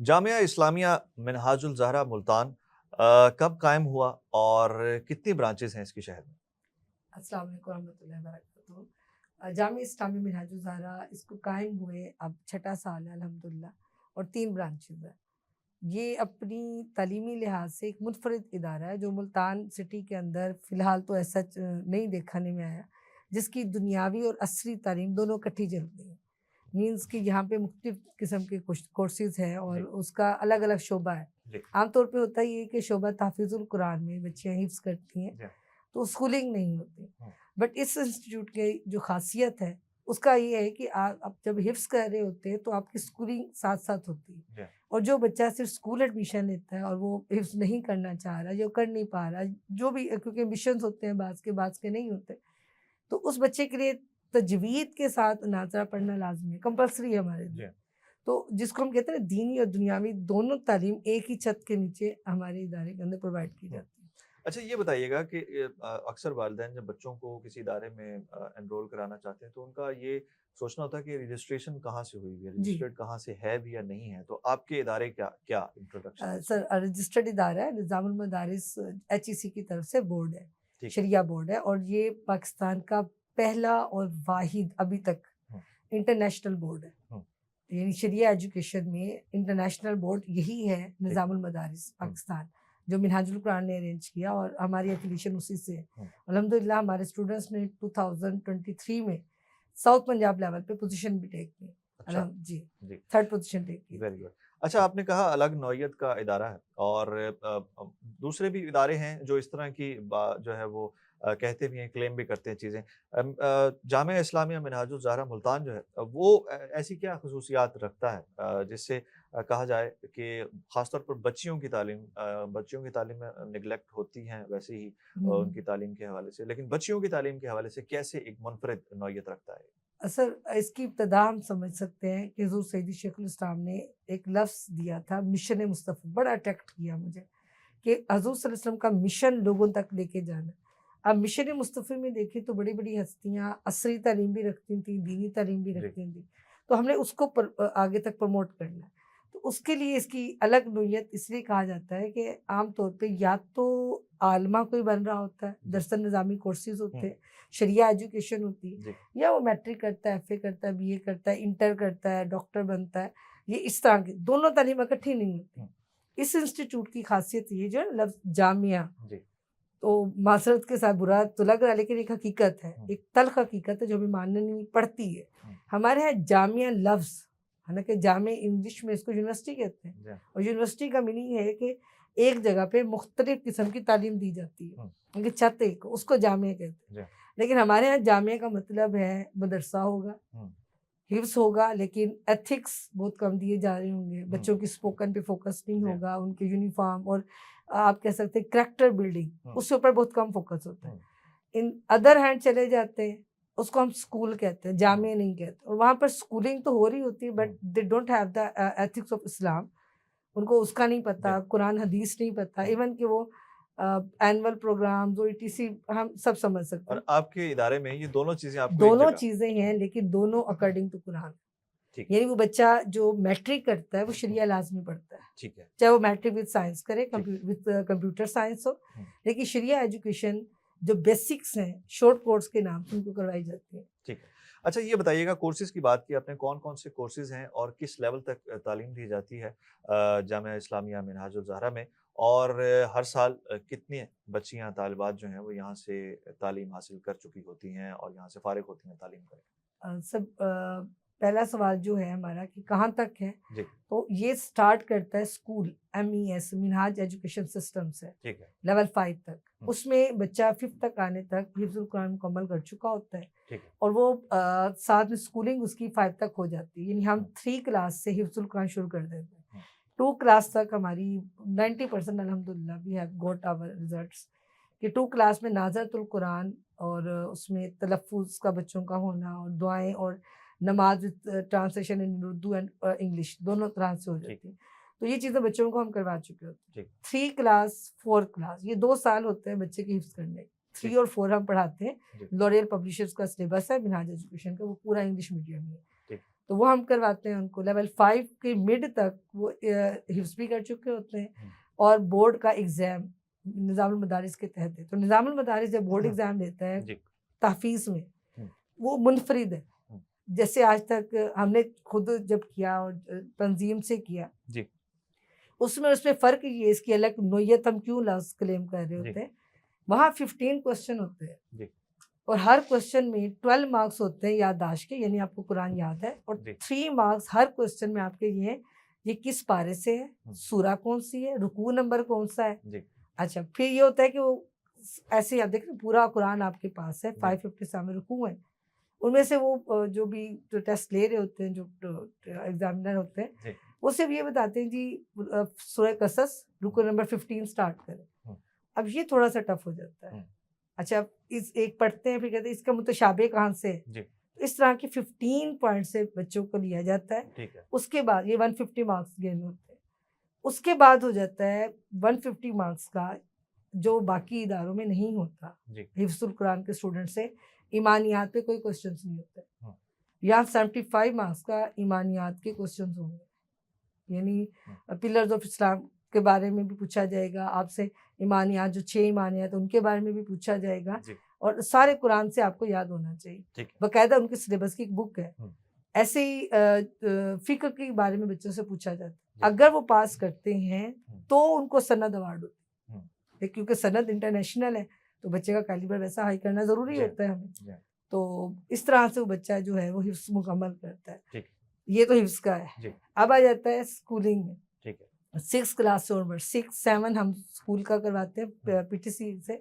जामिया इस्लामिया मिनहाजुल ज़हरा मुल्तान कब कायम हुआ और कितनी ब्रांचेस हैं इसकी शहर में? अस्सलाम वालेकुम रहमतुल्लाहि व बरकातहू। जामिया इस्लामी मिनहाजुल ज़हरा इसको कायम हुए अब छठा साल है अल्हम्दुलिल्लाह और 3 ब्रांचेज़ हैं। ये अपनी तालीमी लिहाज से एक मुनफ़रिद इदारा है जो मुल्तान सिटी के अंदर फ़िलहाल तो ऐसा नहीं देखने में आया, जिसकी दुनियावी और असरी तालीम दोनों इकट्ठी चलती हैं। मीन्स कि यहाँ पे मुख्तलिफ़ किस्म के कोर्सेज़ हैं और जी, उसका अलग-अलग शोबा है। जी, आम तौर पे होता ये है कि शोबा तहफ़ीज़ुल कुरान में बच्चियाँ हिफ़्ज़ करती हैं, जी। तो स्कूलिंग नहीं होती। हुँ, बट इस इंस्टीट्यूट की जो ख़ासियत है, उसका ये है कि आप जब हिफ़्ज़ कर रहे होते हैं, तो आपकी स्कूलिंग साथ-साथ होती है। जी, और जो बच्चा सिर्फ़ स्कूल एडमिशन लेता है और वो हिफ़्ज़ नहीं करना चाह रहा, या कर नहीं पा रहा, जो भी क्योंकि एम्बिशंस होते हैं बाज़ के नहीं होते, तो उस बच्चे के लिए तजवीद के साथ नाज़रा पढ़ना लाज़मी है, कंपल्सरी है हमारे लिए। जी। तो जिसको हम कहते हैं ना, दीनी और दुनियावी दोनों तालीम एक ही छत के नीचे हमारे इदारे के अंदर प्रोवाइड की हुँ। जाती है। अच्छा ये बताइएगा कि अक्सर वालिदैन जब बच्चों को किसी इदारे में एनरोल कराना चाहते हैं तो उनका ये सोचना होता है कि रजिस्ट्रेशन कहाँ से हुई है, जी। रजिस्टर्ड कहाँ से है भी या नहीं है। तो आपके इदारे क्या क्या इंट्रोडक्शन है इसका? सर रजिस्टर्ड इदारा है, निज़ामुल मदारिस एचईसी की तरफ से बोर्ड है, ठीक है। शरिया बोर्ड है, और ये पाकिस्तान का पहला और वाहिद अभी तक हुँ, इंटरनेशनल बोर्ड है। हुँ, यानी शरिया एजुकेशन में इंटरनेशनल बोर्ड यही है, ठीक। निज़ामुल मदारिस हुँ, पाकिस्तान, जो मिनहाजुल कुरान ने अरेंज किया और हमारी एफिलिएशन उसी से है। हुँ। अल्हम्दुलिल्लाह हमारे स्टूडेंट्स ने 2023 में साउथ पंजाब लेवल पे पोजीशन भी टेक की। अच्छा, जी, जी। थर्ड पोजीशन टेक की वेरी थी। गुड। अच्छा आपने कहा अलग नौइयत का इदारा है और दूसरे भी इदारे हैं जो इस तरह की जो है वो कहते भी हैं, क्लेम भी करते हैं चीज़ें। जामिया इस्लामिया मिनहाजुल ज़हरा मुल्तान जो है वो ऐसी क्या ख़ुसूसियात रखता है जिससे कहा जाए कि ख़ास तौर पर बच्चियों की तालीम में नेग्लेक्ट होती हैं वैसे ही हुँ, हुँ। उनकी तालीम के हवाले से, लेकिन बच्चियों की तालीम के हवाले से कैसे एक मुनफ़रिद नौइयत रखता है? सर इसकी इब्तिदा हम समझ सकते हैं कि हुज़ूर सैयदी शेखुल इस्लाम ने एक लफ्ज़ दिया था, मिशन मुस्तफ़ा, बड़ा अट्रैक्ट किया मुझे कि हज़ूर सल्लल्लाहु अलैहि वसल्लम का मिशन लोगों तक लेके जाना। अब मिशन मुस्तफ़ा में देखें तो बड़ी-बड़ी हस्तियाँ असरी तालीम भी रखती थीं, दीनी तालीम भी जी, रखती थीं। तो हमने उसको आगे तक प्रमोट करना है। तो उसके लिए इसकी अलग नोयत इसलिए कहा जाता है कि आम तौर पे या तो आलिमा कोई बन रहा होता है, जी। दरअसल निज़ामी कोर्सेज़ हुँ, होते हुँ। हैं, शरिया एजुकेशन होती है, जी, या वो मैट्रिक करता है, एफ़ए करता है, बीए करता है, इंटर करता है, डॉक्टर बनता है। ये इस तरह की दोनों तालीम इकट्ठी नहीं होती। हुँ, इस इंस्टीट्यूट की ख़ासियत ये जो है लफ्ज़ जामिया, जी, तो माज़रत के साथ बुरा तो लग रहा है, लेकिन एक हकीकत है, हुँ, एक तल्ख़ हकीकत है जो हमें माननी पड़ती है। हुँ। हमारे यहाँ जामिया लफ्ज़, हालाँकि जामे इंग्लिश में इसको यूनिवर्सिटी कहते हैं, जी, और यूनिवर्सिटी का मीनिंग है कि एक जगह पे मुख्तलिफ़ किस्म की तालीम दी जाती है, हुँ, उनकी छत एक, उसको जामिया कहते हैं। जी, लेकिन हमारे यहाँ जामिया का मतलब है मदरसा होगा, हुँ, हिफ्ज़ होगा, लेकिन एथिक्स बहुत कम दिए जा रहे होंगे, हुँ, बच्चों की स्पोकन पे फ़ोकस नहीं जी, होगा, उनके यूनिफ़ॉर्म और आप कह सकते हैं करैक्टर बिल्डिंग, हुँ, उसके ऊपर बहुत कम फ़ोकस होता है। हुँ, इन अदर हैंड चले जाते हैं, उसको हम स्कूल कहते हैं, हुँ, जामिया नहीं कहते, और वहाँ पर स्कूलिंग तो हो रही होती है, but hmm, they don't have the ethics of Islam. उनको उसका नहीं जी, पता, कुरान हदीस नहीं पता, हुँ। इवन कि वो एनुअल प्रोग्राम्स और ईटीसी हम सब समझ सकते और हैं। आपके इदारे में ये दोनों चीज़ें आपको एक दोनों जगह चीज़ें हैं, हुँ, लेकिन दोनों अकॉर्डिंग टू कुरान। ठीक है, यानी वो बच्चा जो मैट्रिक करता है, वो हुँ, शरिया लाज़मी पढ़ता है। ठीक है, चाहे वो मैट्रिक विद साइंस करे, ठीक, विद कंप्यूटर साइंस हो, हुँ, लेकिन शरिया एजुकेशन जो बेसिक्स हैं, शॉर्ट कोर्स के नाम से उनको करवाई जाती है। ठीक है। अच्छा ये बताइएगा कोर्सेज़ की बात की आपने, कौन-कौन से कोर्सेज़ हैं और किस लेवल तक तालीम दी जाती है जामिया इस्लामिया मिनहाजुल ज़हरा में और हर साल कितनी बच्चियाँ तालिबात जो हैं वो यहाँ से तालीम हासिल कर चुकी होती हैं और यहाँ से फ़ारिग होती हैं तालीम करके? पहला सवाल जो है हमारा कि कहाँ तक है, जी, तो ये स्टार्ट करता है school MES Minhaj education system से, ठीक है, लेवल 5 तक। हुँ, उसमें बच्चा 5th तक आने तक हिफ्ज़ुल कुरान मुकम्मल कर चुका होता है, ठीक है, और वो साथ में स्कूलिंग उसकी 5 तक हो जाती है, यानी हम हुँ, 3 क्लास से हिफ्ज़ुल कुरान शुरू कर देते हैं। हुँ, 2 क्लास तक हमारी 90% अल्हम्दुलिल्लाह we have got our results, कि 2 क्लास में नाज़रतुल कुरान और उसमें तलफ़्फ़ुज़ का बच्चों का होना और दुआएँ और नमाज़ with translation in Urdu and English दोनों तरह से हो ठीक, जाती हैं। तो ये चीज़ें बच्चों को हम करवा चुके होते हैं। ठीक, 3 क्लास, 4 क्लास, ये 2 साल होते हैं बच्चे के हिफ़्ज़ करने के। 3 ठीक, और 4 हम पढ़ाते हैं। जी, लॉरियल पब्लिशर्स का सिलेबस है मिनहाज एजुकेशन का, वो पूरा इंग्लिश मीडियम ही है। ठीक, تو وہ ہم کرواتے ہیں ان کو. لیول 5 کے مڈ تک وہ حفظ بھی کر چکے ہوتے ہیں اور بورڈ کا ایگزام نظام المدارس کے تحت ہے. تو نظام المدارس جب بورڈ ایگزام دیتا ہے تحفیظ میں وہ منفرد ہے. جیسے آج تک ہم نے خود جب کیا اور تنظیم سے کیا اس میں فرق یہ ہے، اس کی الگ نوعیت ہم کیوں لفظ کلیم کر رہے ہوتے ہیں. وہاں 15 کوسچن ہوتے ہیں اور ہر کوسچن میں 12 مارکس ہوتے ہیں یادداشت کے، یعنی آپ کو قرآن یاد ہے، اور 3 مارکس ہر کوسچن میں آپ کے یہ کس پارے سے ہے، سورہ کون سی ہے، رکوع نمبر کون سا ہے. اچھا پھر یہ ہوتا ہے کہ وہ ایسے آپ دیکھیں پورا قرآن آپ کے پاس ہے، 557 رکوع ہیں، ان میں سے وہ جو بھی ٹیسٹ لے رہے ہوتے ہیں، جو ایگزامینر ہوتے ہیں، وہ صرف یہ بتاتے ہیں جی سورہ قصص رکوع نمبر 15 سٹارٹ کریں. اب یہ تھوڑا سا ٹف ہو جاتا ہے. اچھا اس ایک پڑھتے ہیں پھر کہتے ہیں اس کا متشابہ کہاں سے ہے. اس طرح کے 15 پوائنٹ سے بچوں کو لیا جاتا ہے. اس کے بعد یہ 150 مارکس گین ہوتے ہیں. اس کے بعد ہو جاتا ہے 150 مارکس کا جو باقی اداروں میں نہیں ہوتا. حفظ القرآن کے اسٹوڈنٹ سے ایمانیات پہ کوئی کوسچنس نہیں ہوتے. یہاں 75 مارکس کا ایمانیات کے کوسچنس ہوں گے، یعنی پلرز آف اسلام کے بارے میں بھی پوچھا جائے گا آپ سے. ایمانیات جو 6 ایمانیات ان کے بارے میں بھی پوچھا جائے گا. اور سارے قرآن سے آپ کو یاد ہونا چاہیے. باقاعدہ ان کے سلیبس کی ایک بک ہے. ایسے ہی فقہ کے بارے میں بچوں سے پوچھا جاتا ہے. اگر وہ پاس کرتے ہیں تو ان کو سند ایوارڈ ہوتی ہے، کیونکہ سند انٹرنیشنل ہے تو بچے کا کیلیبر ویسا ہائی کرنا ضروری ہوتا ہے ہمیں. تو اس طرح سے وہ بچہ جو ہے وہ حفظ مکمل کرتا ہے. یہ تو حفظ کا ہے. اب آ جاتا ہے اسکولنگ میں. 6 کلاس سے اور 6 7 ہم اسکول کا کرواتے ہیں پی ٹی سی سے.